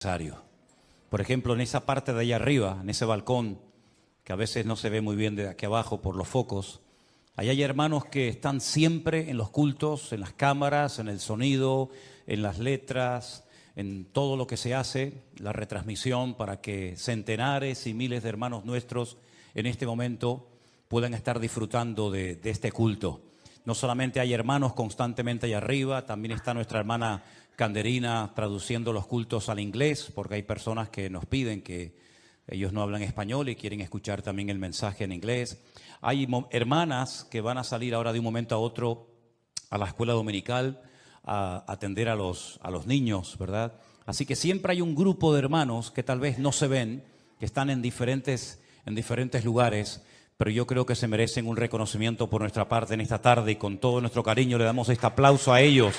necesario. Por ejemplo, en esa parte de allá arriba, en ese balcón, que a veces no se ve muy bien de aquí abajo por los focos, allá hay hermanos que están siempre en los cultos, en las cámaras, en el sonido, en las letras, en todo lo que se hace, la retransmisión, para que centenares y miles de hermanos nuestros en este momento puedan estar disfrutando de este culto. No solamente hay hermanos constantemente allá arriba, también está nuestra hermana Canderina traduciendo los cultos al inglés, porque hay personas que nos piden que ellos no hablan español y quieren escuchar también el mensaje en inglés. Hay hermanas que van a salir ahora de un momento a otro a la escuela dominical a atender a los niños, ¿verdad? Así que siempre hay un grupo de hermanos que tal vez no se ven, que están en diferentes lugares, pero yo creo que se merecen un reconocimiento por nuestra parte en esta tarde, y con todo nuestro cariño le damos este aplauso a ellos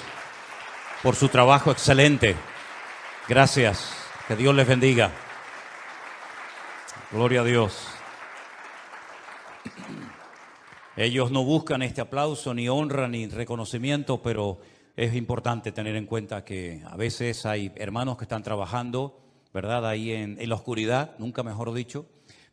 por su trabajo excelente. Gracias, que Dios les bendiga. Gloria a Dios. Ellos no buscan este aplauso, ni honra, ni reconocimiento, pero es importante tener en cuenta que a veces hay hermanos que están trabajando, ¿verdad?, ahí en la oscuridad, nunca mejor dicho,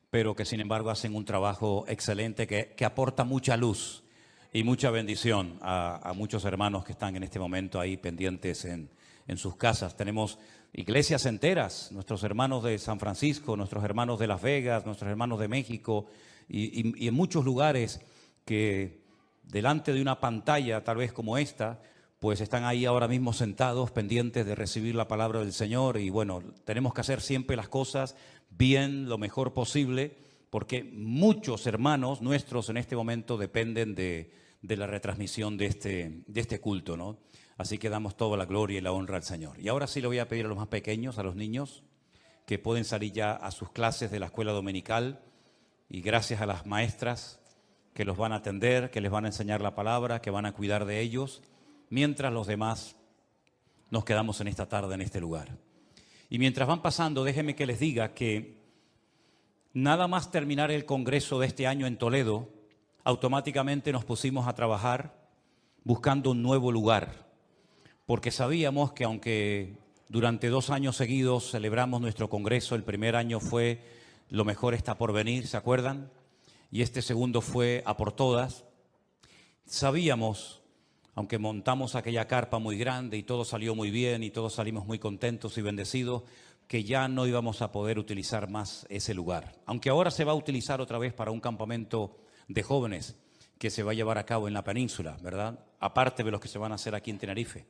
pero que sin embargo hacen un trabajo excelente que aporta mucha luz y mucha bendición a muchos hermanos que están en este momento ahí pendientes en sus casas. Tenemos iglesias enteras, nuestros hermanos de San Francisco, nuestros hermanos de Las Vegas, nuestros hermanos de México y en muchos lugares que delante de una pantalla tal vez como esta, pues están ahí ahora mismo sentados pendientes de recibir la palabra del Señor. Y bueno, tenemos que hacer siempre las cosas bien, lo mejor posible, porque muchos hermanos nuestros en este momento dependen de la retransmisión de este culto, ¿no? Así que damos toda la gloria y la honra al Señor. Y ahora sí le voy a pedir a los más pequeños, a los niños, que pueden salir ya a sus clases de la escuela dominical, y gracias a las maestras que los van a atender, que les van a enseñar la palabra, que van a cuidar de ellos, mientras los demás nos quedamos en esta tarde en este lugar. Y mientras van pasando, déjenme que les diga que nada más terminar el congreso de este año en Toledo, automáticamente nos pusimos a trabajar buscando un nuevo lugar, porque sabíamos que aunque durante 2 años seguidos celebramos nuestro congreso, el primer año fue Lo Mejor Está Por Venir, ¿se acuerdan? Y este segundo fue A Por Todas. Sabíamos, aunque montamos aquella carpa muy grande y todo salió muy bien y todos salimos muy contentos y bendecidos, que ya no íbamos a poder utilizar más ese lugar. Aunque ahora se va a utilizar otra vez para un campamento de jóvenes que se va a llevar a cabo en la península, ¿verdad? Aparte de los que se van a hacer aquí en Tenerife.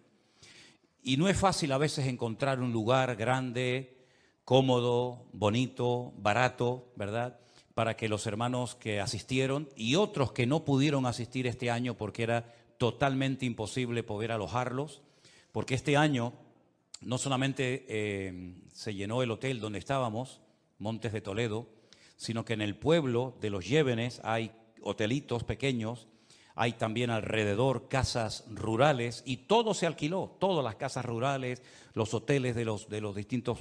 Y no es fácil a veces encontrar un lugar grande, cómodo, bonito, barato, ¿verdad?, para que los hermanos que asistieron y otros que no pudieron asistir este año porque era totalmente imposible poder alojarlos, porque este año no solamente se llenó el hotel donde estábamos, Montes de Toledo, sino que en el pueblo de Los Llévenes hay hotelitos pequeños, hay también alrededor casas rurales y todo se alquiló, todas las casas rurales, los hoteles de los distintos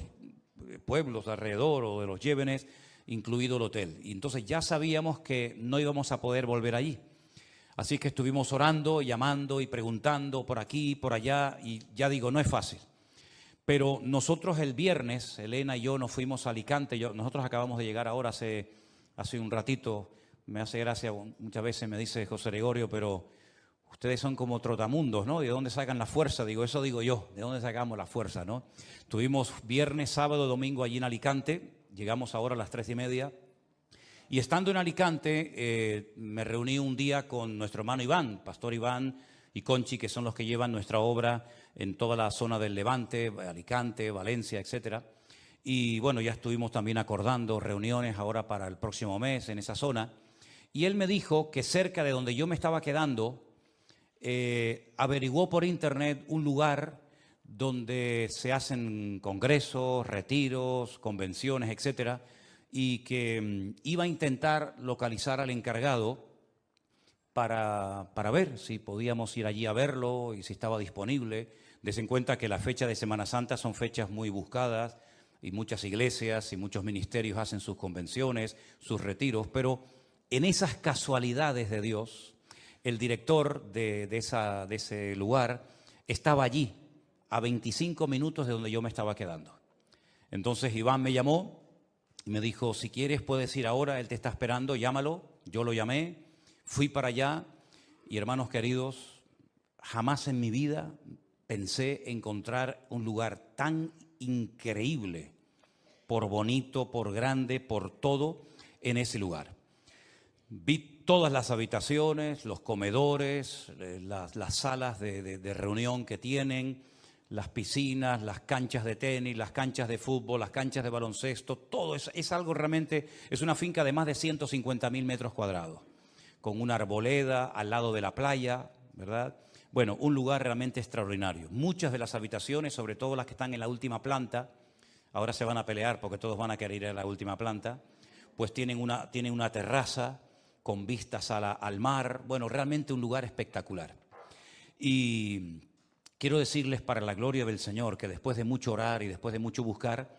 pueblos alrededor o de Los Llévenes, incluido el hotel. Y entonces ya sabíamos que no íbamos a poder volver allí. Así que estuvimos orando, llamando y preguntando por aquí, por allá, y ya digo, no es fácil. Pero nosotros el viernes, Elena y yo nos fuimos a Alicante. Nosotros acabamos de llegar ahora hace un ratito. Me hace gracia, muchas veces me dice José Gregorio, pero ustedes son como trotamundos, ¿no? ¿De dónde sacan la fuerza? Digo, eso digo yo, ¿de dónde sacamos la fuerza, no? Estuvimos viernes, sábado, domingo allí en Alicante. Llegamos ahora a las 3:30 y estando en Alicante me reuní un día con nuestro hermano Iván, Pastor Iván y Conchi, que son los que llevan nuestra obra en toda la zona del Levante, Alicante, Valencia, etcétera. Y bueno, ya estuvimos también acordando reuniones ahora para el próximo mes en esa zona. Y él me dijo que cerca de donde yo me estaba quedando, averiguó por internet un lugar donde se hacen congresos, retiros, convenciones, etcétera, y que iba a intentar localizar al encargado para ver si podíamos ir allí a verlo y si estaba disponible. Des en cuenta que la fecha de Semana Santa son fechas muy buscadas y muchas iglesias y muchos ministerios hacen sus convenciones, sus retiros, pero en esas casualidades de Dios, el director de ese lugar estaba allí, a 25 minutos de donde yo me estaba quedando. Entonces Iván me llamó y me dijo, si quieres puedes ir ahora, él te está esperando, llámalo. Yo lo llamé, fui para allá y hermanos queridos, jamás en mi vida pensé encontrar un lugar tan increíble, por bonito, por grande, por todo, en ese lugar. Vi todas las habitaciones, los comedores, las salas de reunión que tienen, las piscinas, las canchas de tenis, las canchas de fútbol, las canchas de baloncesto, todo es algo realmente, es una finca de más de 150.000 metros cuadrados, con una arboleda al lado de la playa, ¿verdad? Bueno, un lugar realmente extraordinario. Muchas de las habitaciones, sobre todo las que están en la última planta, ahora se van a pelear porque todos van a querer ir a la última planta, pues tienen una terraza con vistas al mar, bueno, realmente un lugar espectacular. Y quiero decirles para la gloria del Señor que después de mucho orar y después de mucho buscar,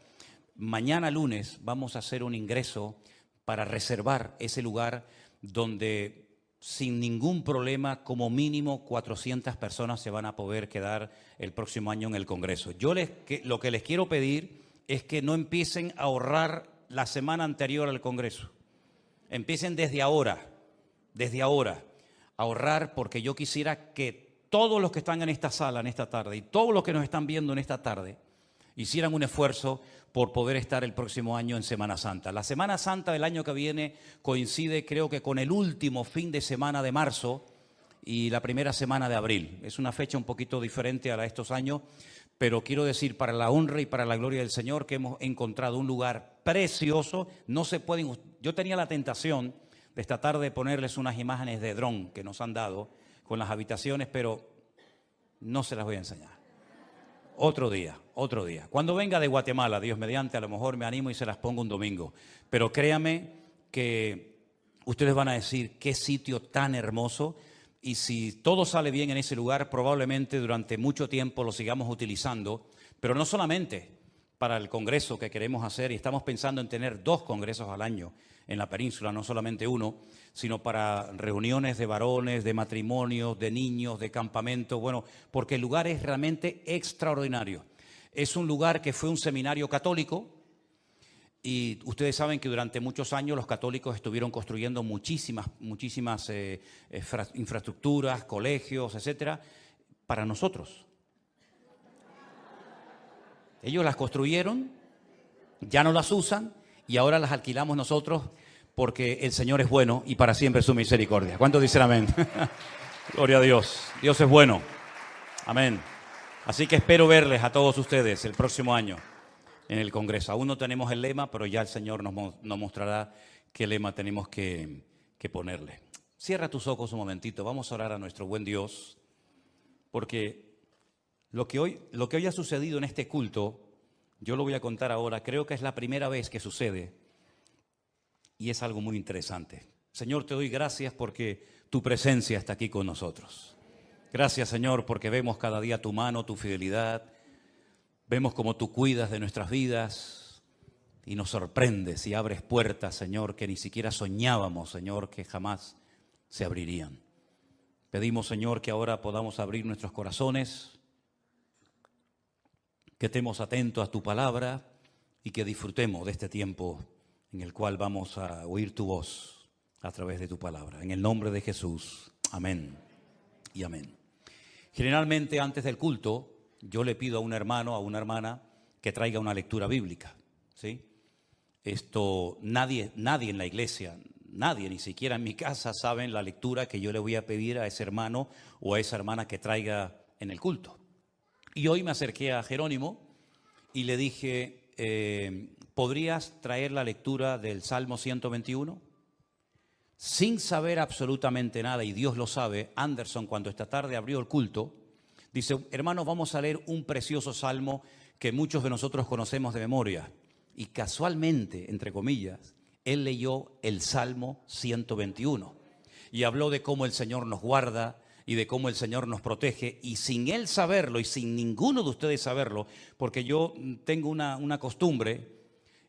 mañana lunes vamos a hacer un ingreso para reservar ese lugar donde sin ningún problema, como mínimo 400 personas se van a poder quedar el próximo año en el Congreso. Lo que les quiero pedir es que no empiecen a ahorrar la semana anterior al Congreso. Empiecen desde ahora, a ahorrar, porque yo quisiera que todos los que están en esta sala en esta tarde y todos los que nos están viendo en esta tarde hicieran un esfuerzo por poder estar el próximo año en Semana Santa. La Semana Santa del año que viene coincide, creo que con el último fin de semana de marzo y la primera semana de abril. Es una fecha un poquito diferente a estos años, pero quiero decir, para la honra y para la gloria del Señor, que hemos encontrado un lugar precioso. No se pueden. Yo tenía la tentación de esta tarde ponerles unas imágenes de dron que nos han dado con las habitaciones, pero no se las voy a enseñar. Otro día. Cuando venga de Guatemala, Dios mediante, a lo mejor me animo y se las pongo un domingo. Pero créame que ustedes van a decir, qué sitio tan hermoso. Y si todo sale bien en ese lugar, probablemente durante mucho tiempo lo sigamos utilizando, pero no solamente para el congreso que queremos hacer, y estamos pensando en tener 2 congresos al año en la península, no solamente uno, sino para reuniones de varones, de matrimonios, de niños, de campamentos, bueno, porque el lugar es realmente extraordinario. Es un lugar que fue un seminario católico. Y ustedes saben que durante muchos años los católicos estuvieron construyendo muchísimas infraestructuras, colegios, etcétera, para nosotros. Ellos las construyeron, ya no las usan y ahora las alquilamos nosotros porque el Señor es bueno y para siempre es su misericordia. ¿Cuántos dicen amén? Gloria a Dios. Dios es bueno. Amén. Así que espero verles a todos ustedes el próximo año en el Congreso. Aún no tenemos el lema, pero ya el Señor nos mostrará qué lema tenemos que ponerle. Cierra tus ojos un momentito, vamos a orar a nuestro buen Dios, porque lo que hoy ha sucedido en este culto, yo lo voy a contar ahora, creo que es la primera vez que sucede y es algo muy interesante. Señor, te doy gracias porque tu presencia está aquí con nosotros. Gracias, Señor, porque vemos cada día tu mano, tu fidelidad. Vemos cómo tú cuidas de nuestras vidas y nos sorprendes y abres puertas, Señor, que ni siquiera soñábamos, Señor, que jamás se abrirían. Pedimos, Señor, que ahora podamos abrir nuestros corazones, que estemos atentos a tu palabra y que disfrutemos de este tiempo en el cual vamos a oír tu voz a través de tu palabra. En el nombre de Jesús. Amén y amén. Generalmente antes del culto, yo le pido a un hermano, a una hermana, que traiga una lectura bíblica, ¿sí? Nadie en la iglesia, nadie, ni siquiera en mi casa, saben la lectura que yo le voy a pedir a ese hermano o a esa hermana que traiga en el culto. Y hoy me acerqué a Jerónimo y le dije, ¿podrías traer la lectura del Salmo 121? Sin saber absolutamente nada, y Dios lo sabe, Anderson, cuando esta tarde abrió el culto, dice, hermanos, vamos a leer un precioso salmo que muchos de nosotros conocemos de memoria. Y casualmente, entre comillas, él leyó el Salmo 121 y habló de cómo el Señor nos guarda y de cómo el Señor nos protege. Y sin él saberlo y sin ninguno de ustedes saberlo, porque yo tengo una costumbre,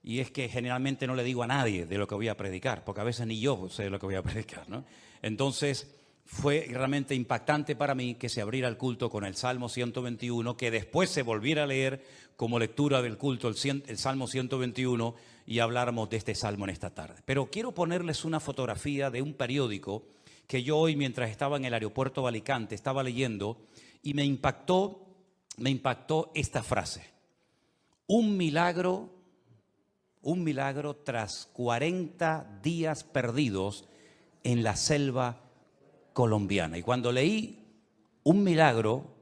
y es que generalmente no le digo a nadie de lo que voy a predicar, porque a veces ni yo sé de lo que voy a predicar, ¿no? Entonces, fue realmente impactante para mí que se abriera el culto con el Salmo 121, que después se volviera a leer como lectura del culto el Salmo 121 y habláramos de este salmo en esta tarde. Pero quiero ponerles una fotografía de un periódico que yo hoy, mientras estaba en el aeropuerto de Alicante, estaba leyendo y me impactó esta frase. Un milagro tras 40 días perdidos en la selva colombiana. Y cuando leí un milagro,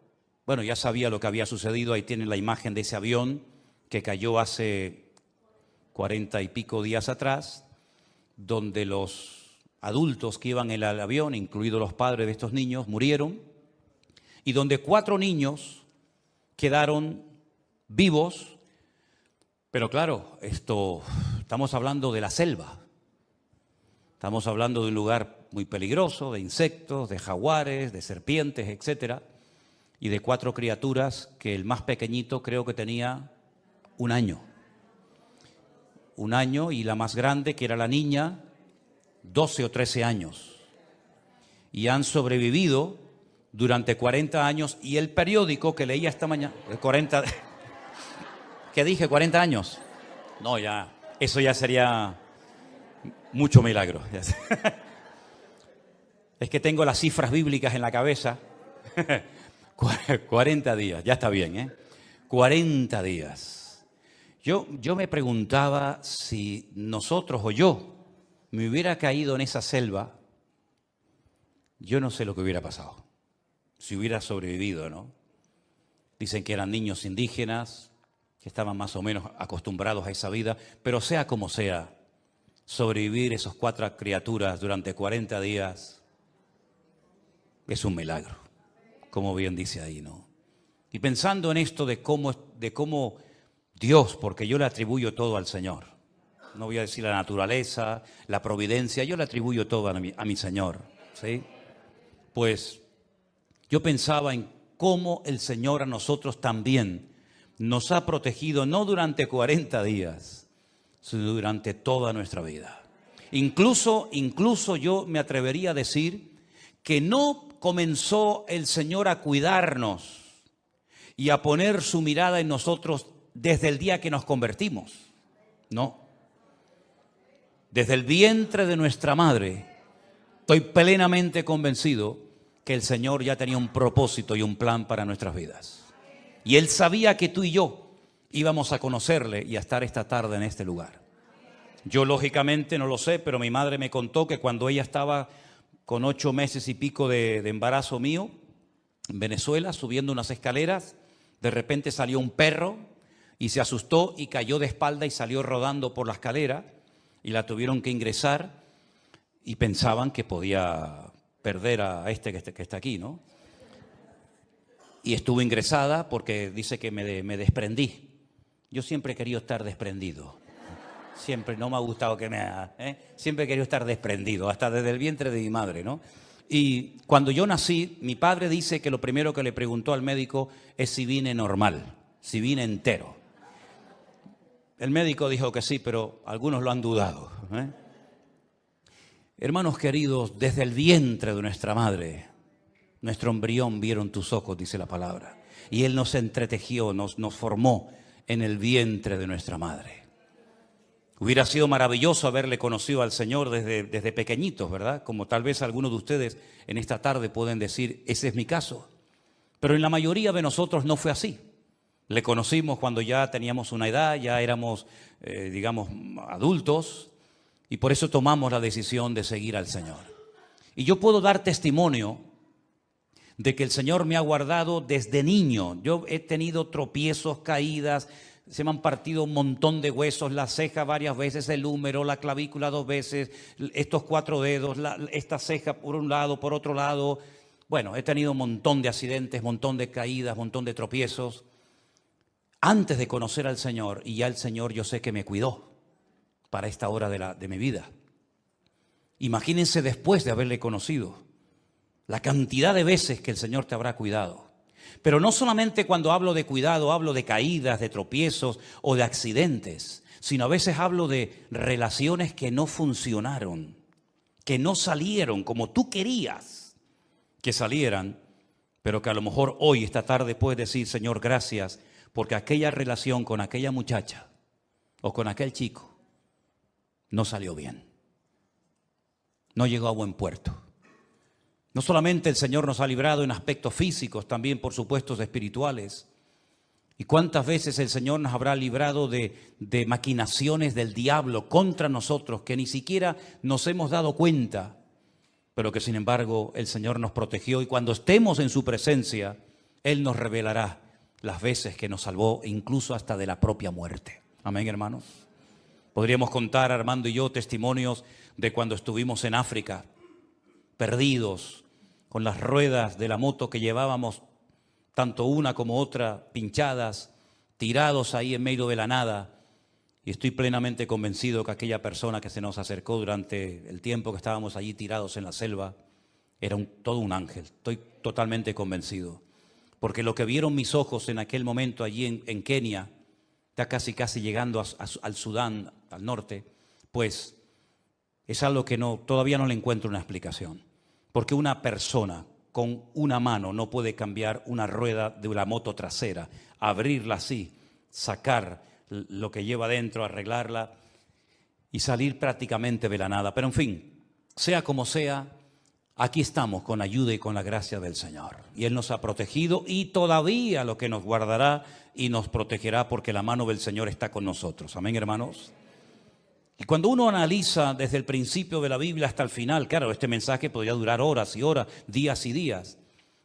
bueno, ya sabía lo que había sucedido. Ahí tienen la imagen de ese avión que cayó hace 40 y pico días atrás, donde los adultos que iban en el avión, incluidos los padres de estos niños, murieron, y donde 4 niños quedaron vivos. Pero claro, estamos hablando de la selva. Estamos hablando de un lugar muy peligroso, de insectos, de jaguares, de serpientes, etcétera, y de 4 criaturas que el más pequeñito creo que tenía 1 año. 1 año, y la más grande, que era la niña, 12 o 13 años. Y han sobrevivido durante 40 años, y el periódico que leía esta mañana, 40, ¿qué dije? 40 años. No, ya, eso ya sería mucho milagro. Es que tengo las cifras bíblicas en la cabeza. 40 días, ya está bien, ¿eh? 40 días. Yo me preguntaba si nosotros o yo me hubiera caído en esa selva, yo no sé lo que hubiera pasado. Si hubiera sobrevivido, ¿no? Dicen que eran niños indígenas, que estaban más o menos acostumbrados a esa vida, pero sea como sea, sobrevivir esos 4 criaturas durante 40 días es un milagro, como bien dice ahí, ¿no? Y pensando en esto de cómo Dios, porque yo le atribuyo todo al Señor, no voy a decir la naturaleza, la providencia, yo le atribuyo todo a mi Señor, ¿sí? Pues yo pensaba en cómo el Señor a nosotros también nos ha protegido, no durante 40 días, sino durante toda nuestra vida. Incluso yo me atrevería a decir que no comenzó el Señor a cuidarnos y a poner su mirada en nosotros desde el día que nos convertimos. No. Desde el vientre de nuestra madre, estoy plenamente convencido que el Señor ya tenía un propósito y un plan para nuestras vidas. Y Él sabía que tú y yo íbamos a conocerle y a estar esta tarde en este lugar. Yo lógicamente no lo sé, pero mi madre me contó que cuando ella estaba con 8 meses y pico de embarazo mío, en Venezuela, subiendo unas escaleras, de repente salió un perro y se asustó y cayó de espalda y salió rodando por la escalera y la tuvieron que ingresar y pensaban que podía perder a este que está aquí, ¿no? Y estuvo ingresada porque dice que me desprendí. Yo siempre he querido estar desprendido. Siempre no me ha gustado que me haga, siempre he querido estar desprendido, hasta desde el vientre de mi madre, ¿no? Y cuando yo nací, mi padre dice que lo primero que le preguntó al médico es si vine normal, si vine entero. El médico dijo que sí, pero algunos lo han dudado, ¿eh? Hermanos queridos, desde el vientre de nuestra madre, nuestro embrión vieron tus ojos, dice la palabra. Y Él nos entretejió, nos formó en el vientre de nuestra madre. Hubiera sido maravilloso haberle conocido al Señor desde pequeñitos, ¿verdad? Como tal vez algunos de ustedes en esta tarde pueden decir, ese es mi caso. Pero en la mayoría de nosotros no fue así. Le conocimos cuando ya teníamos una edad, ya éramos, digamos, adultos, y por eso tomamos la decisión de seguir al Señor. Y yo puedo dar testimonio de que el Señor me ha guardado desde niño. Yo he tenido tropiezos, caídas, se me han partido un montón de huesos, la ceja varias veces, el húmero, la clavícula 2 veces, estos 4 dedos, esta ceja por un lado, por otro lado. Bueno, he tenido un montón de accidentes, montón de caídas, montón de tropiezos. Antes de conocer al Señor, y ya el Señor yo sé que me cuidó para esta hora de mi vida. Imagínense después de haberle conocido, la cantidad de veces que el Señor te habrá cuidado. Pero no solamente cuando hablo de cuidado, hablo de caídas, de tropiezos o de accidentes, sino a veces hablo de relaciones que no funcionaron, que no salieron como tú querías. que salieran, pero que a lo mejor hoy, esta tarde, puedes decir, Señor, gracias, porque aquella relación con aquella muchacha o con aquel chico no salió bien. No llegó a buen puerto. No solamente el Señor nos ha librado en aspectos físicos, también por supuesto espirituales. ¿Y cuántas veces el Señor nos habrá librado de maquinaciones del diablo contra nosotros que ni siquiera nos hemos dado cuenta, pero que sin embargo el Señor nos protegió? Y cuando estemos en su presencia, Él nos revelará las veces que nos salvó, incluso hasta de la propia muerte. Amén, hermanos. Podríamos contar, Armando y yo, testimonios de cuando estuvimos en África, perdidos, con las ruedas de la moto que llevábamos, tanto una como otra, pinchadas, tirados ahí en medio de la nada. Y estoy plenamente convencido que aquella persona que se nos acercó durante el tiempo que estábamos allí tirados en la selva, era todo un ángel. Estoy totalmente convencido. Porque lo que vieron mis ojos en aquel momento allí en Kenia, ya casi llegando al Sudán, al norte, pues es algo que todavía no le encuentro una explicación. Porque una persona con una mano no puede cambiar una rueda de la moto trasera, abrirla así, sacar lo que lleva dentro, arreglarla y salir prácticamente de la nada. Pero en fin, sea como sea, aquí estamos con ayuda y con la gracia del Señor. Y Él nos ha protegido y todavía lo que nos guardará y nos protegerá, porque la mano del Señor está con nosotros. Amén, hermanos. Y cuando uno analiza desde el principio de la Biblia hasta el final, claro, este mensaje podría durar horas y horas, días y días.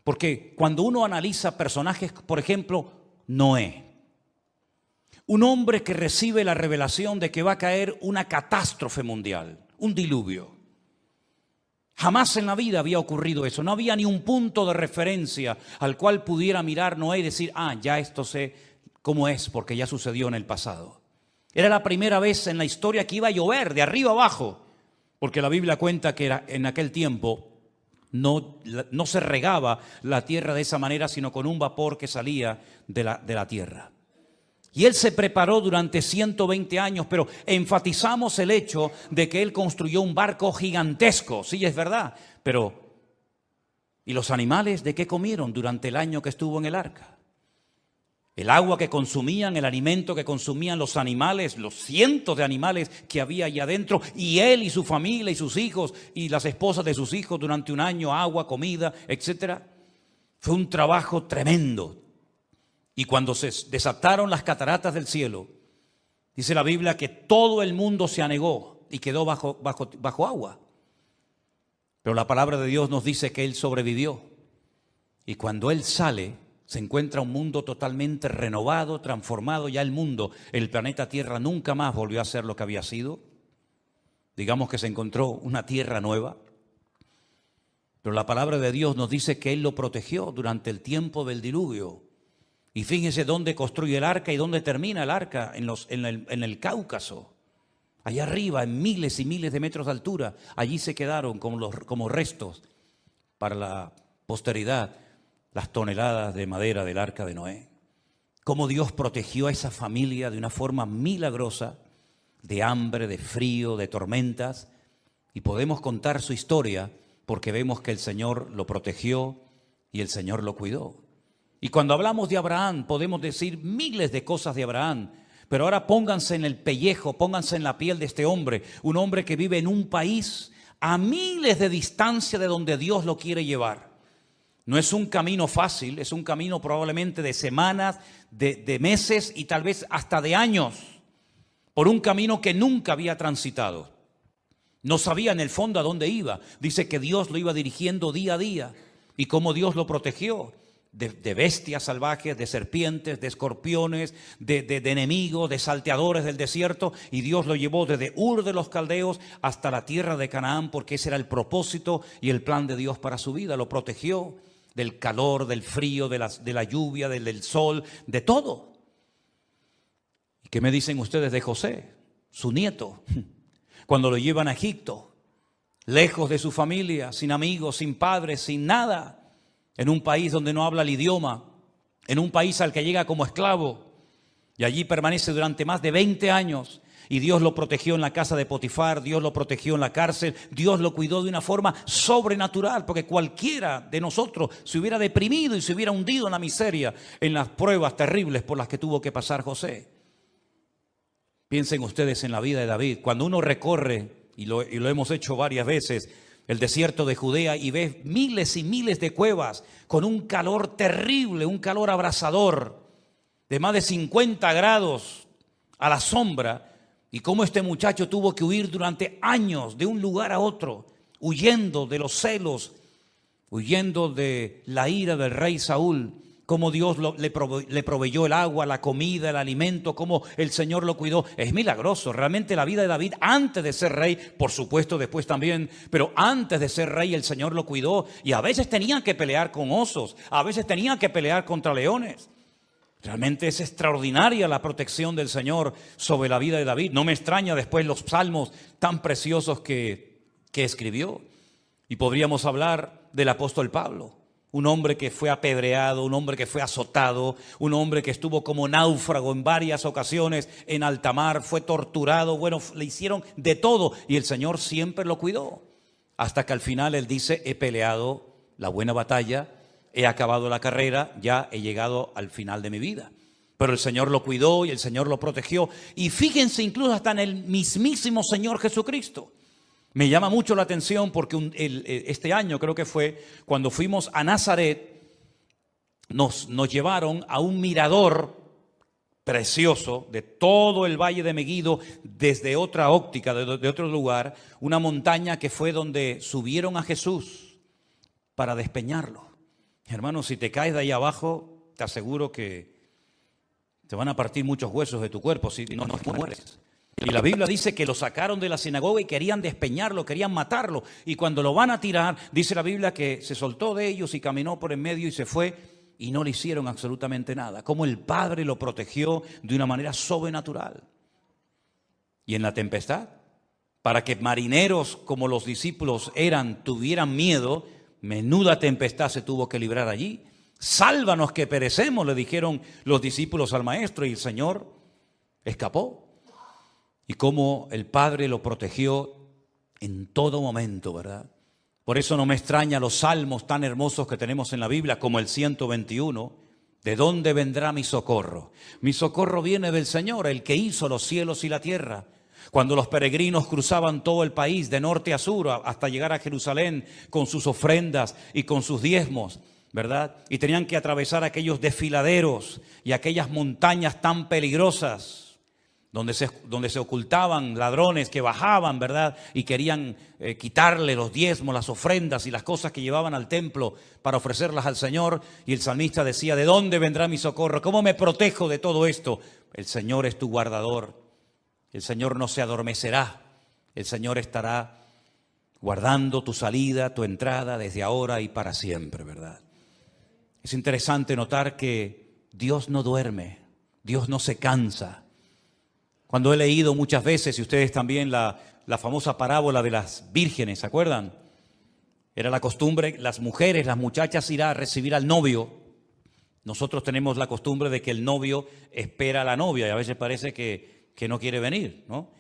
Porque cuando uno analiza personajes, por ejemplo, Noé, un hombre que recibe la revelación de que va a caer una catástrofe mundial, un diluvio. Jamás en la vida había ocurrido eso. No había ni un punto de referencia al cual pudiera mirar Noé y decir, ya esto sé cómo es, porque ya sucedió en el pasado. Era la primera vez en la historia que iba a llover de arriba abajo, porque la Biblia cuenta que en aquel tiempo no se regaba la tierra de esa manera, sino con un vapor que salía de la tierra. Y él se preparó durante 120 años, pero enfatizamos el hecho de que él construyó un barco gigantesco. Sí, es verdad, pero ¿y los animales de qué comieron durante el año que estuvo en el arca? El agua que consumían, el alimento que consumían los animales, los cientos de animales que había allá adentro, y él y su familia y sus hijos y las esposas de sus hijos durante un año, agua, comida, etcétera. Fue un trabajo tremendo. Y cuando se desataron las cataratas del cielo, dice la Biblia que todo el mundo se anegó y quedó bajo agua. Pero la palabra de Dios nos dice que él sobrevivió. Y cuando él sale, se encuentra un mundo totalmente renovado, transformado. Ya el planeta Tierra nunca más volvió a ser lo que había sido. Digamos que se encontró una tierra nueva. Pero la palabra de Dios nos dice que él lo protegió durante el tiempo del diluvio. Y fíjense dónde construye el arca y dónde termina el arca, en el Cáucaso. Allá arriba, en miles y miles de metros de altura. Allí se quedaron como restos para la posteridad las toneladas de madera del arca de Noé. Cómo Dios protegió a esa familia de una forma milagrosa, de hambre, de frío, de tormentas. Y podemos contar su historia porque vemos que el Señor lo protegió y el Señor lo cuidó. Y cuando hablamos de Abraham, podemos decir miles de cosas de Abraham. Pero ahora pónganse en el pellejo, pónganse en la piel de este hombre. Un hombre que vive en un país a miles de distancia de donde Dios lo quiere llevar. No es un camino fácil, es un camino probablemente de semanas, de meses y tal vez hasta de años. Por un camino que nunca había transitado. No sabía en el fondo a dónde iba. Dice que Dios lo iba dirigiendo día a día. Y cómo Dios lo protegió. De bestias salvajes, de serpientes, de escorpiones, de enemigos, de salteadores del desierto. Y Dios lo llevó desde Ur de los Caldeos hasta la tierra de Canaán, porque ese era el propósito y el plan de Dios para su vida. Lo protegió del calor, del frío, de la lluvia, del sol, de todo. ¿Y qué me dicen ustedes de José, su nieto? Cuando lo llevan a Egipto, lejos de su familia, sin amigos, sin padres, sin nada. En un país donde no habla el idioma, en un país al que llega como esclavo y allí permanece durante más de 20 años Y Dios lo protegió en la casa de Potifar, Dios lo protegió en la cárcel, Dios lo cuidó de una forma sobrenatural, porque cualquiera de nosotros se hubiera deprimido y se hubiera hundido en la miseria, en las pruebas terribles por las que tuvo que pasar José. Piensen ustedes en la vida de David. Cuando uno recorre, y lo hemos hecho varias veces, el desierto de Judea y ve miles y miles de cuevas con un calor terrible, un calor abrasador de más de 50 grados a la sombra, y cómo este muchacho tuvo que huir durante años de un lugar a otro, huyendo de los celos, huyendo de la ira del rey Saúl, cómo Dios le proveyó el agua, la comida, el alimento, cómo el Señor lo cuidó. Es milagroso, realmente la vida de David antes de ser rey, por supuesto después también, pero antes de ser rey el Señor lo cuidó, y a veces tenían que pelear con osos, a veces tenían que pelear contra leones. Realmente es extraordinaria la protección del Señor sobre la vida de David. No me extraña después los salmos tan preciosos que escribió. Y podríamos hablar del apóstol Pablo, un hombre que fue apedreado, un hombre que fue azotado, un hombre que estuvo como náufrago en varias ocasiones en alta mar, fue torturado, bueno, le hicieron de todo y el Señor siempre lo cuidó. Hasta que al final él dice, he peleado la buena batalla, he acabado la carrera, ya he llegado al final de mi vida. Pero el Señor lo cuidó y el Señor lo protegió. Y fíjense incluso hasta en el mismísimo Señor Jesucristo. Me llama mucho la atención porque este año creo que fue cuando fuimos a Nazaret, nos llevaron a un mirador precioso de todo el Valle de Megiddo desde otra óptica, de otro lugar, una montaña que fue donde subieron a Jesús para despeñarlo. Hermano, si te caes de ahí abajo, te aseguro que te van a partir muchos huesos de tu cuerpo si no mueres. Y la Biblia dice que lo sacaron de la sinagoga y querían despeñarlo, querían matarlo. Y cuando lo van a tirar, dice la Biblia que se soltó de ellos y caminó por en medio y se fue y no le hicieron absolutamente nada. Como el Padre lo protegió de una manera sobrenatural. Y en la tempestad, para que marineros como los discípulos tuvieran miedo, menuda tempestad se tuvo que librar allí. Sálvanos que perecemos, le dijeron los discípulos al maestro, y el Señor escapó. Y cómo el Padre lo protegió en todo momento, ¿verdad? Por eso no me extraña los salmos tan hermosos que tenemos en la Biblia, como el 121. ¿De dónde vendrá mi socorro? Mi socorro viene del Señor, el que hizo los cielos y la tierra. Cuando los peregrinos cruzaban todo el país, de norte a sur, hasta llegar a Jerusalén, con sus ofrendas y con sus diezmos, ¿verdad? Y tenían que atravesar aquellos desfiladeros y aquellas montañas tan peligrosas, donde se ocultaban ladrones que bajaban, ¿verdad? Y querían quitarle los diezmos, las ofrendas y las cosas que llevaban al templo para ofrecerlas al Señor. Y el salmista decía, ¿de dónde vendrá mi socorro? ¿Cómo me protejo de todo esto? El Señor es tu guardador. El Señor no se adormecerá. El Señor estará guardando tu salida, tu entrada desde ahora y para siempre, ¿verdad? Es interesante notar que Dios no duerme, Dios no se cansa. Cuando he leído muchas veces, y ustedes también, la famosa parábola de las vírgenes, ¿se acuerdan? Era la costumbre, las mujeres, las muchachas ir a recibir al novio. Nosotros tenemos la costumbre de que el novio espera a la novia y a veces parece que no quiere venir, ¿no?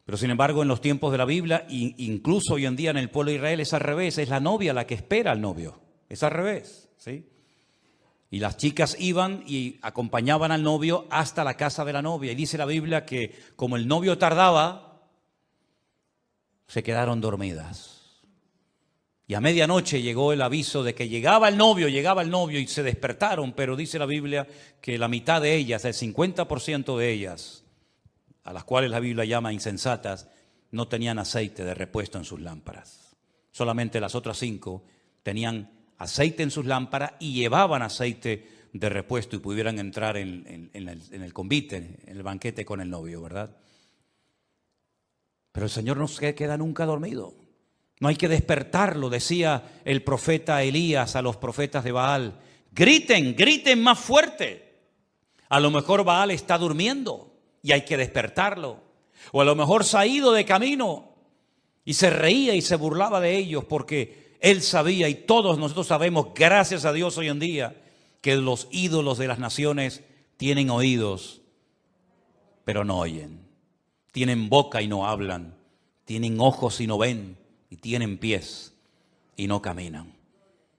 Pero sin embargo, en los tiempos de la Biblia, incluso hoy en día en el pueblo de Israel, es al revés, es la novia la que espera al novio. Es al revés, ¿sí? Y las chicas iban y acompañaban al novio hasta la casa de la novia. Y dice la Biblia que como el novio tardaba, se quedaron dormidas. Y a medianoche llegó el aviso de que llegaba el novio y se despertaron. Pero dice la Biblia que la mitad de ellas, el 50% de ellas, a las cuales la Biblia llama insensatas, no tenían aceite de repuesto en sus lámparas. Solamente las otras 5 tenían aceite en sus lámparas y llevaban aceite de repuesto y pudieran entrar en el convite, en el banquete con el novio, ¿verdad? Pero el Señor no se queda nunca dormido. No hay que despertarlo, decía el profeta Elías a los profetas de Baal. Griten, griten más fuerte. A lo mejor Baal está durmiendo y hay que despertarlo. O a lo mejor se ha ido de camino y se reía y se burlaba de ellos porque él sabía, y todos nosotros sabemos, gracias a Dios hoy en día, que los ídolos de las naciones tienen oídos pero no oyen. Tienen boca y no hablan. Tienen ojos y no ven. Y tienen pies y no caminan.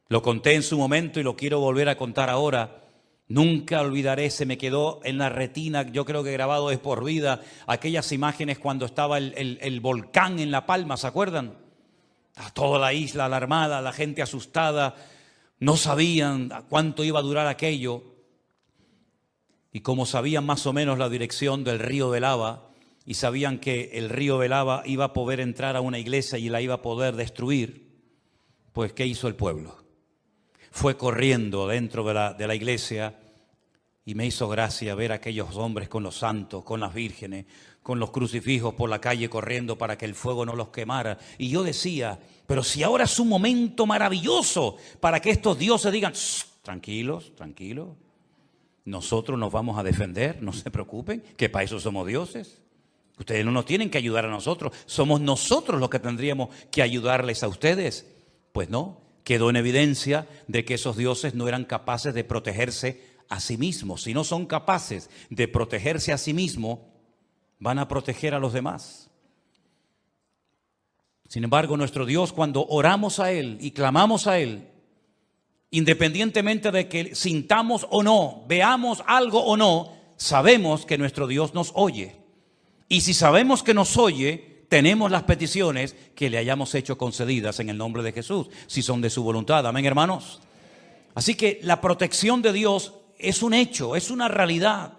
Lo conté en su momento y lo quiero volver a contar ahora. Nunca olvidaré, se me quedó en la retina, yo creo que grabado es por vida, aquellas imágenes cuando estaba el volcán en La Palma, ¿se acuerdan? A toda la isla alarmada, la gente asustada, no sabían a cuánto iba a durar aquello. Y como sabían más o menos la dirección del río de lava, y sabían que el río de lava iba a poder entrar a una iglesia y la iba a poder destruir, pues ¿qué hizo el pueblo? Fue corriendo dentro de la iglesia y me hizo gracia ver a aquellos hombres con los santos, con las vírgenes, con los crucifijos por la calle corriendo para que el fuego no los quemara. Y yo decía, pero si ahora es un momento maravilloso para que estos dioses digan, tranquilos, tranquilos, nosotros nos vamos a defender, no se preocupen, que para eso somos dioses. Ustedes no nos tienen que ayudar a nosotros, somos nosotros los que tendríamos que ayudarles a ustedes. Pues no, quedó en evidencia de que esos dioses no eran capaces de protegerse a sí mismos. Si no son capaces de protegerse a sí mismos, van a proteger a los demás. Sin embargo, nuestro Dios, cuando oramos a Él y clamamos a Él, independientemente de que sintamos o no, veamos algo o no, sabemos que nuestro Dios nos oye. Y si sabemos que nos oye, tenemos las peticiones que le hayamos hecho concedidas en el nombre de Jesús, si son de su voluntad. Amén, hermanos. Así que la protección de Dios es un hecho, es una realidad.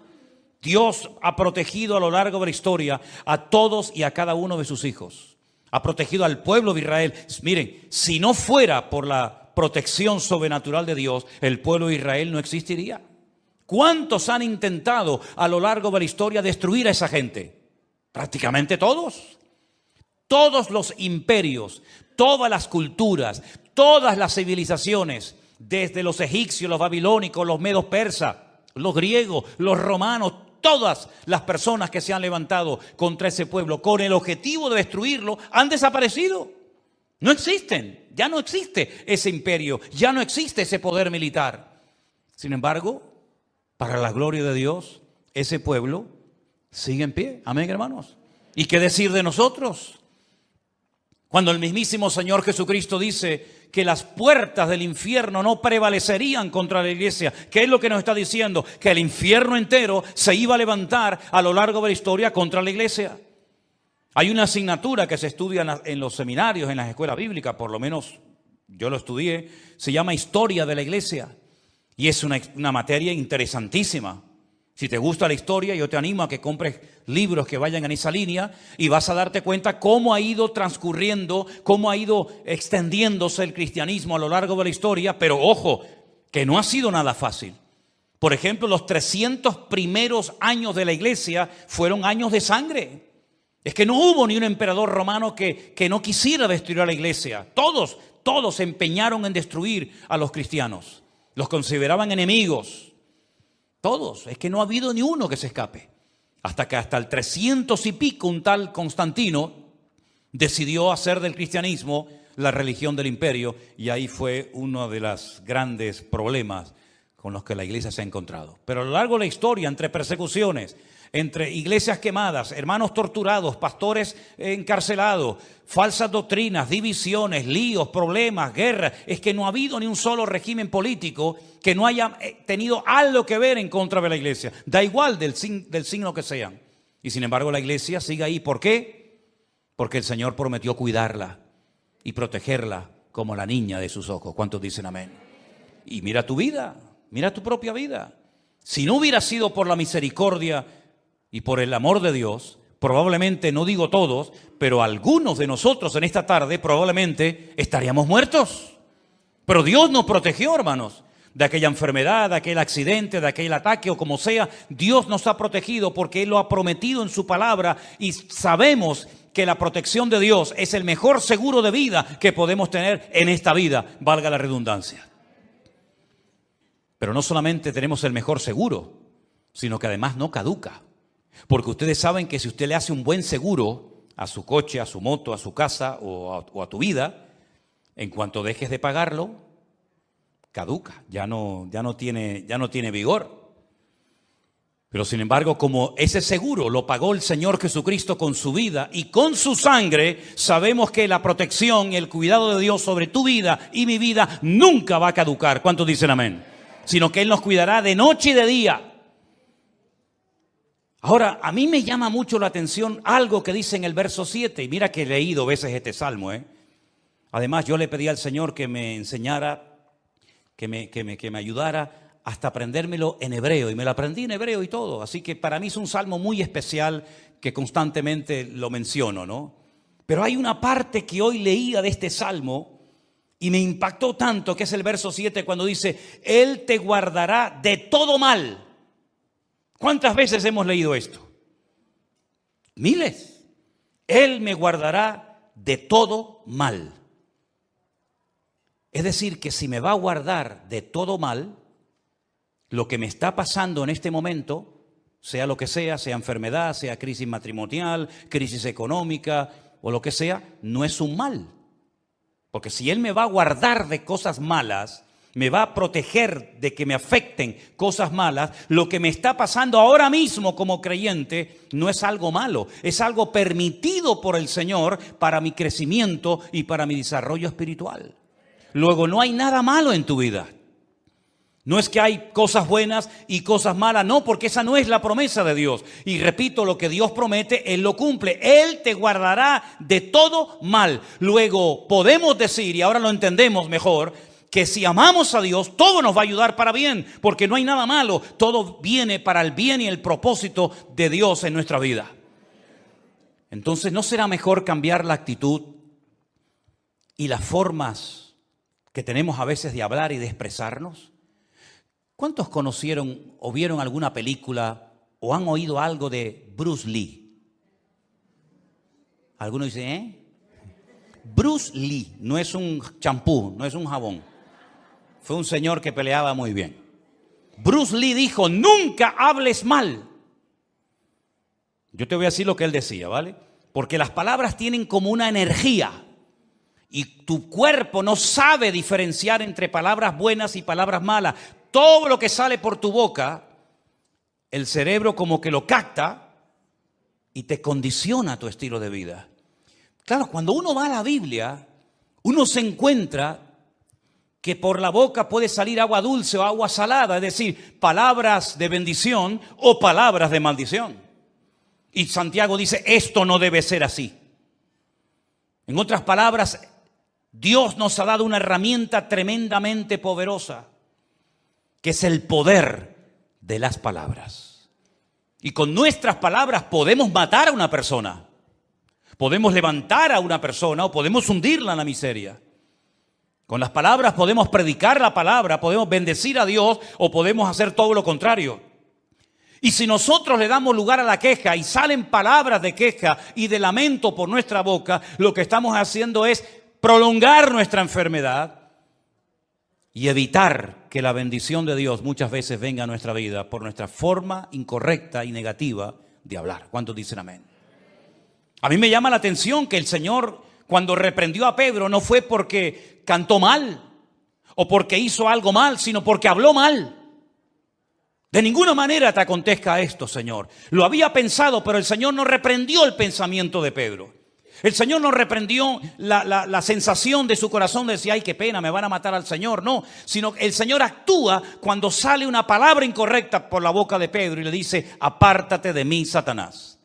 Dios ha protegido a lo largo de la historia a todos y a cada uno de sus hijos. Ha protegido al pueblo de Israel. Miren, si no fuera por la protección sobrenatural de Dios, el pueblo de Israel no existiría. ¿Cuántos han intentado a lo largo de la historia destruir a esa gente? Prácticamente todos. Todos los imperios, todas las culturas, todas las civilizaciones, desde los egipcios, los babilónicos, los medos persas, los griegos, los romanos, todas las personas que se han levantado contra ese pueblo con el objetivo de destruirlo han desaparecido. No existen, ya no existe ese imperio, ya no existe ese poder militar. Sin embargo, para la gloria de Dios, ese pueblo sigue en pie. Amén, hermanos. ¿Y qué decir de nosotros? Cuando el mismísimo Señor Jesucristo dice que las puertas del infierno no prevalecerían contra la iglesia, ¿qué es lo que nos está diciendo? Que el infierno entero se iba a levantar a lo largo de la historia contra la iglesia. Hay una asignatura que se estudia en los seminarios, en las escuelas bíblicas, por lo menos yo lo estudié, se llama Historia de la Iglesia. Y es una materia interesantísima. Si te gusta la historia, yo te animo a que compres libros que vayan en esa línea y vas a darte cuenta cómo ha ido transcurriendo, cómo ha ido extendiéndose el cristianismo a lo largo de la historia, pero ojo, que no ha sido nada fácil. Por ejemplo, los 300 primeros años de la iglesia fueron años de sangre. Es que no hubo ni un emperador romano que no quisiera destruir a la iglesia. Todos se empeñaron en destruir a los cristianos. Los consideraban enemigos. Todos, es que no ha habido ni uno que se escape. Hasta que hasta el 300 y pico un tal Constantino decidió hacer del cristianismo la religión del imperio y ahí fue uno de los grandes problemas con los que la iglesia se ha encontrado. Pero a lo largo de la historia, entre persecuciones, entre iglesias quemadas, hermanos torturados, pastores encarcelados, falsas doctrinas, divisiones, líos, problemas, guerras. Es que no ha habido ni un solo régimen político que no haya tenido algo que ver en contra de la iglesia. Da igual del signo que sean. Y sin embargo la iglesia sigue ahí. ¿Por qué? Porque el Señor prometió cuidarla y protegerla como la niña de sus ojos. ¿Cuántos dicen amén? Y mira tu vida, mira tu propia vida. Si no hubiera sido por la misericordia y por el amor de Dios, probablemente, no digo todos, pero algunos de nosotros en esta tarde probablemente estaríamos muertos. Pero Dios nos protegió, hermanos, de aquella enfermedad, de aquel accidente, de aquel ataque o como sea. Dios nos ha protegido porque Él lo ha prometido en su palabra y sabemos que la protección de Dios es el mejor seguro de vida que podemos tener en esta vida, valga la redundancia. Pero no solamente tenemos el mejor seguro, sino que además no caduca. Porque ustedes saben que si usted le hace un buen seguro a su coche, a su moto, a su casa o a tu vida, en cuanto dejes de pagarlo, caduca, ya no tiene vigor. Pero sin embargo, como ese seguro lo pagó el Señor Jesucristo con su vida y con su sangre, sabemos que la protección y el cuidado de Dios sobre tu vida y mi vida nunca va a caducar. ¿Cuántos dicen amén? Sino que Él nos cuidará de noche y de día. Ahora, a mí me llama mucho la atención algo que dice en el verso 7. Y mira que he leído veces este salmo, Además, yo le pedí al Señor que me enseñara, que me ayudara hasta aprendérmelo en hebreo, y me lo aprendí en hebreo y todo. Así que para mí es un salmo muy especial que constantemente lo menciono, ¿no? Pero hay una parte que hoy leía de este salmo y me impactó tanto, que es el verso 7, cuando dice: Él te guardará de todo mal. ¿Cuántas veces hemos leído esto? Miles. Él me guardará de todo mal. Es decir, que si me va a guardar de todo mal, lo que me está pasando en este momento, sea lo que sea enfermedad, sea crisis matrimonial, crisis económica o lo que sea, no es un mal. Porque si Él me va a guardar de cosas malas, me va a proteger de que me afecten cosas malas, lo que me está pasando ahora mismo como creyente no es algo malo, es algo permitido por el Señor para mi crecimiento y para mi desarrollo espiritual. Luego, no hay nada malo en tu vida. No es que hay cosas buenas y cosas malas, no, porque esa no es la promesa de Dios. Y repito, lo que Dios promete, Él lo cumple. Él te guardará de todo mal. Luego podemos decir, y ahora lo entendemos mejor, que si amamos a Dios, todo nos va a ayudar para bien, porque no hay nada malo. Todo viene para el bien y el propósito de Dios en nuestra vida. Entonces, ¿no será mejor cambiar la actitud y las formas que tenemos a veces de hablar y de expresarnos? ¿Cuántos conocieron o vieron alguna película o han oído algo de Bruce Lee? Algunos dicen, Bruce Lee no es un champú, no es un jabón. Fue un señor que peleaba muy bien. Bruce Lee dijo: nunca hables mal. Yo te voy a decir lo que él decía, ¿vale? Porque las palabras tienen como una energía. Y tu cuerpo no sabe diferenciar entre palabras buenas y palabras malas. Todo lo que sale por tu boca, el cerebro como que lo capta y te condiciona tu estilo de vida. Claro, cuando uno va a la Biblia, uno se encuentra que por la boca puede salir agua dulce o agua salada, es decir, palabras de bendición o palabras de maldición. Y Santiago dice: esto no debe ser así. En otras palabras, Dios nos ha dado una herramienta tremendamente poderosa, que es el poder de las palabras. Y con nuestras palabras podemos matar a una persona, podemos levantar a una persona o podemos hundirla en la miseria. Con las palabras podemos predicar la palabra, podemos bendecir a Dios o podemos hacer todo lo contrario. Y si nosotros le damos lugar a la queja y salen palabras de queja y de lamento por nuestra boca, lo que estamos haciendo es prolongar nuestra enfermedad y evitar que la bendición de Dios muchas veces venga a nuestra vida por nuestra forma incorrecta y negativa de hablar. ¿Cuántos dicen amén? A mí me llama la atención que el Señor, cuando reprendió a Pedro, no fue porque cantó mal o porque hizo algo mal, sino porque habló mal. De ninguna manera te acontezca esto, Señor. Lo había pensado, pero el Señor no reprendió el pensamiento de Pedro. El Señor no reprendió la sensación de su corazón de decir: ay, qué pena, me van a matar al Señor. No, sino el Señor actúa cuando sale una palabra incorrecta por la boca de Pedro y le dice: apártate de mí, Satanás.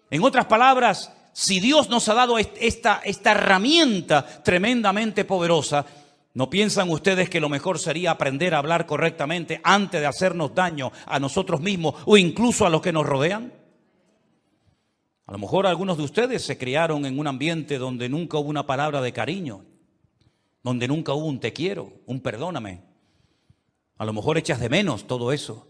En otras palabras, si Dios nos ha dado esta herramienta tremendamente poderosa, ¿no piensan ustedes que lo mejor sería aprender a hablar correctamente antes de hacernos daño a nosotros mismos o incluso a los que nos rodean? A lo mejor algunos de ustedes se criaron en un ambiente donde nunca hubo una palabra de cariño, donde nunca hubo un te quiero, un perdóname. A lo mejor echas de menos todo eso.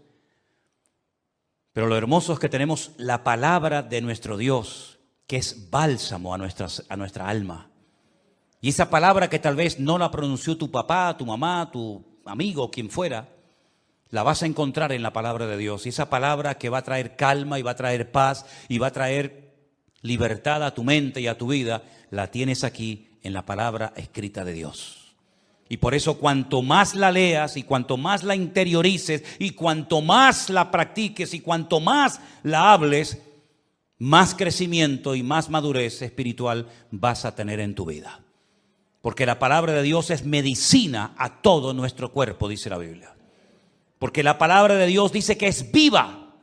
Pero lo hermoso es que tenemos la palabra de nuestro Dios, que es bálsamo a nuestra alma. Y esa palabra que tal vez no la pronunció tu papá, tu mamá, tu amigo, quien fuera, la vas a encontrar en la palabra de Dios. Y esa palabra que va a traer calma y va a traer paz y va a traer libertad a tu mente y a tu vida, la tienes aquí en la palabra escrita de Dios. Y por eso cuanto más la leas y cuanto más la interiorices y cuanto más la practiques y cuanto más la hables, más crecimiento y más madurez espiritual vas a tener en tu vida. Porque la palabra de Dios es medicina a todo nuestro cuerpo, dice la Biblia. Porque la palabra de Dios dice que es viva.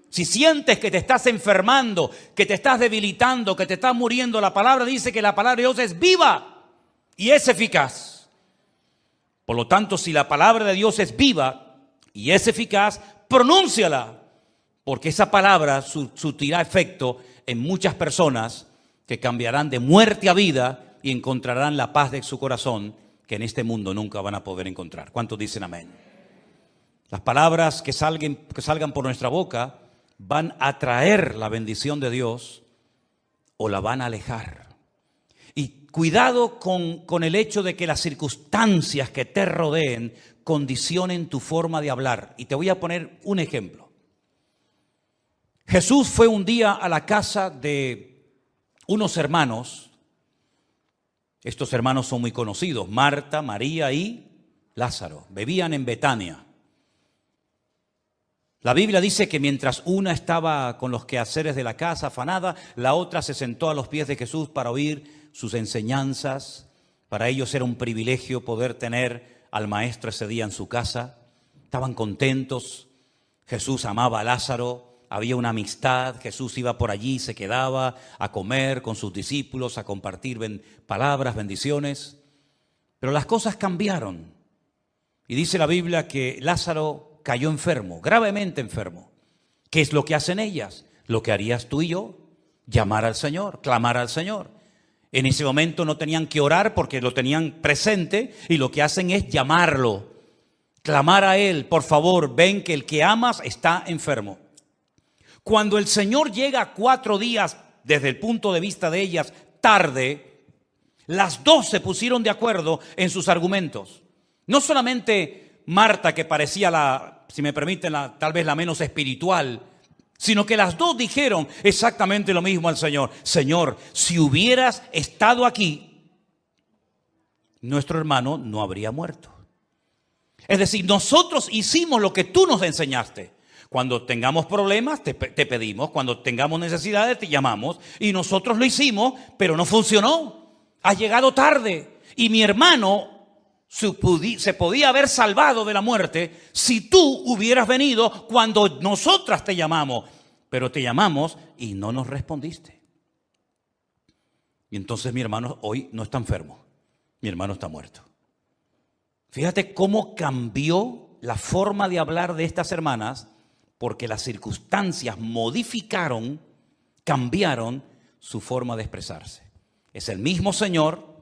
Si sientes que te estás enfermando, que te estás debilitando, que te estás muriendo, la palabra dice que la palabra de Dios es viva y es eficaz. Por lo tanto, si la palabra de Dios es viva y es eficaz, pronúnciala. Porque esa palabra surtirá efecto en muchas personas que cambiarán de muerte a vida y encontrarán la paz de su corazón que en este mundo nunca van a poder encontrar. ¿Cuántos dicen amén? Las palabras que salgan por nuestra boca van a traer la bendición de Dios o la van a alejar. Y cuidado con el hecho de que las circunstancias que te rodeen condicionen tu forma de hablar. Y te voy a poner un ejemplo. Jesús fue un día a la casa de unos hermanos. Estos hermanos son muy conocidos, Marta, María y Lázaro. Vivían en Betania. La Biblia dice que mientras una estaba con los quehaceres de la casa afanada, la otra se sentó a los pies de Jesús para oír sus enseñanzas. Para ellos era un privilegio poder tener al maestro ese día en su casa. Estaban contentos. Jesús amaba a Lázaro, había una amistad. Jesús iba por allí, se quedaba a comer con sus discípulos, a compartir palabras, bendiciones. Pero las cosas cambiaron. Y dice la Biblia que Lázaro cayó enfermo, gravemente enfermo. ¿Qué es lo que hacen ellas? Lo que harías tú y yo, llamar al Señor, clamar al Señor. En ese momento no tenían que orar porque lo tenían presente y lo que hacen es llamarlo, clamar a Él, por favor, ven que el que amas está enfermo. Cuando el Señor llega 4 días, desde el punto de vista de ellas, tarde, las dos se pusieron de acuerdo en sus argumentos. No solamente Marta, que parecía si me permiten, tal vez la menos espiritual, sino que las dos dijeron exactamente lo mismo al Señor. Señor, si hubieras estado aquí, nuestro hermano no habría muerto. Es decir, nosotros hicimos lo que tú nos enseñaste. Cuando tengamos problemas, te pedimos. Cuando tengamos necesidades, te llamamos. Y nosotros lo hicimos, pero no funcionó. Has llegado tarde. Y mi hermano se podía haber salvado de la muerte si tú hubieras venido cuando nosotras te llamamos. Pero te llamamos y no nos respondiste. Y entonces mi hermano hoy no está enfermo. Mi hermano está muerto. Fíjate cómo cambió la forma de hablar de estas hermanas, porque las circunstancias modificaron, cambiaron su forma de expresarse. Es el mismo Señor,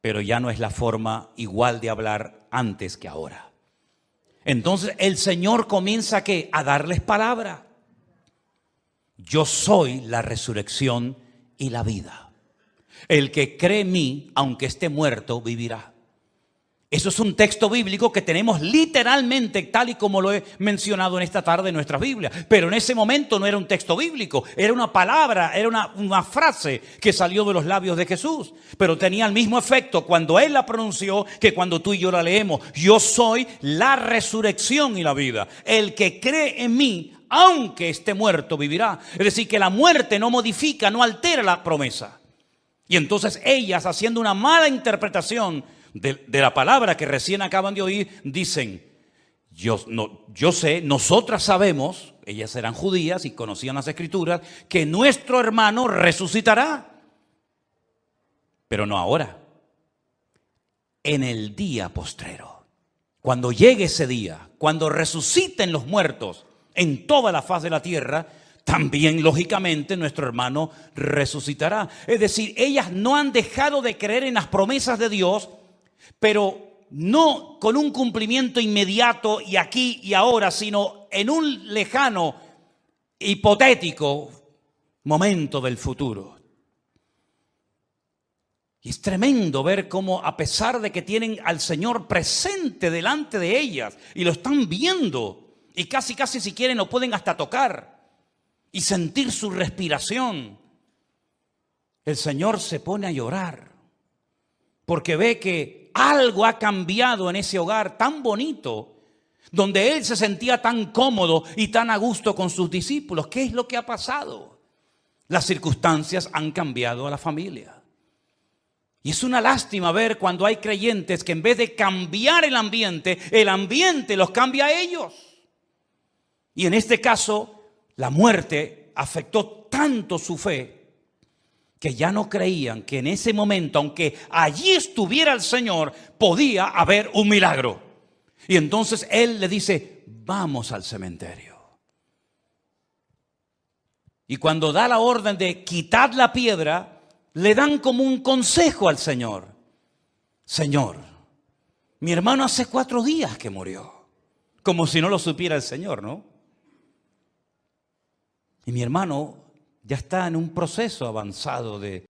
pero ya no es la forma igual de hablar antes que ahora. Entonces el Señor comienza a darles palabra. Yo soy la resurrección y la vida. El que cree en mí, aunque esté muerto, vivirá. Eso es un texto bíblico que tenemos literalmente tal y como lo he mencionado en esta tarde en nuestras Biblias. Pero en ese momento no era un texto bíblico, era una palabra, era una frase que salió de los labios de Jesús. Pero tenía el mismo efecto cuando Él la pronunció que cuando tú y yo la leemos. Yo soy la resurrección y la vida. El que cree en mí, aunque esté muerto, vivirá. Es decir, que la muerte no modifica, no altera la promesa. Y entonces ellas, haciendo una mala interpretación de la palabra que recién acaban de oír, dicen, yo sé, nosotras sabemos, ellas eran judías y conocían las escrituras, que nuestro hermano resucitará. Pero no ahora, en el día postrero. Cuando llegue ese día, cuando resuciten los muertos en toda la faz de la tierra, también lógicamente nuestro hermano resucitará. Es decir, ellas no han dejado de creer en las promesas de Dios, pero no con un cumplimiento inmediato y aquí y ahora, sino en un lejano, hipotético momento del futuro. Y es tremendo ver cómo, a pesar de que tienen al Señor presente delante de ellas y lo están viendo, y casi si quieren lo pueden hasta tocar y sentir su respiración, el Señor se pone a llorar porque ve que algo ha cambiado en ese hogar tan bonito, donde él se sentía tan cómodo y tan a gusto con sus discípulos. ¿Qué es lo que ha pasado? Las circunstancias han cambiado a la familia. Y es una lástima ver cuando hay creyentes que en vez de cambiar el ambiente los cambia a ellos. Y en este caso, la muerte afectó tanto su fe que ya no creían que en ese momento, aunque allí estuviera el Señor, podía haber un milagro. Y entonces Él le dice, vamos al cementerio. Y cuando da la orden de quitar la piedra, le dan como un consejo al Señor. Señor, mi hermano hace 4 días que murió. Como si no lo supiera el Señor, ¿no? Y mi hermano ya está en un proceso avanzado de...